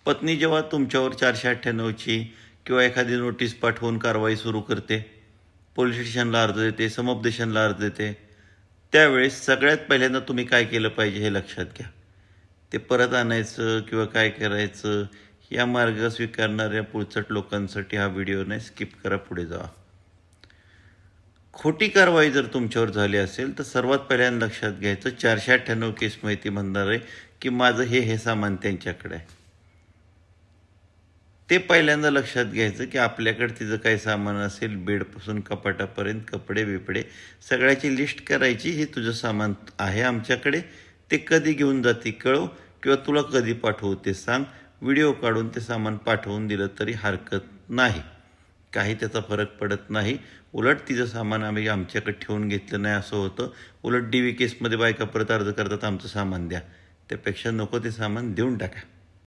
पत्नी जेव्हा तुमच्यावर 498ची किंवा एखादी नोटीस पाठवून कारवाई सुरू करते, पोलीस स्टेशनला अर्ज देते, समुपदेशनला अर्ज देते, त्यावेळेस सगळ्यात पहिल्यांदा तुम्ही काय केलं पाहिजे हे लक्षात घ्या. ते परत आणायचं किंवा काय करायचं या मार्ग स्वीकारणाऱ्या पुळचट लोकांसाठी हा व्हिडिओ नाही, स्किप करा, पुढे जावा. खोटी कारवाई जर तुमच्यावर झाली असेल तर सर्वात पहिल्यांदा लक्षात घ्यायचं, 498 केस माहिती म्हणणार आहे की माझं हे सामान त्यांच्याकडे आहे. ते पहिल्यांदा लक्षात घ्यायचं की आपल्याकडे तिचं काय सामान असेल, बेडपासून कपाटापर्यंत कपडे बिपडे सगळ्याची लिस्ट करायची. हे तुझं सामान आहे आमच्याकडे, ते कधी घेऊन जाते कळव किंवा तुला कधी पाठवू ते सांग. व्हिडिओ काढून ते सामान पाठवून दिलं तरी हरकत नाही, काही त्याचा फरक पडत नाही. उलट तिचं सामान आम्ही आमच्याकडे ठेवून घेतलं नाही असं होतं. उलट DV केसमध्ये बायका परत अर्ज करतात, आमचं सामान द्या. त्यापेक्षा नको ते सामान देऊन टाका.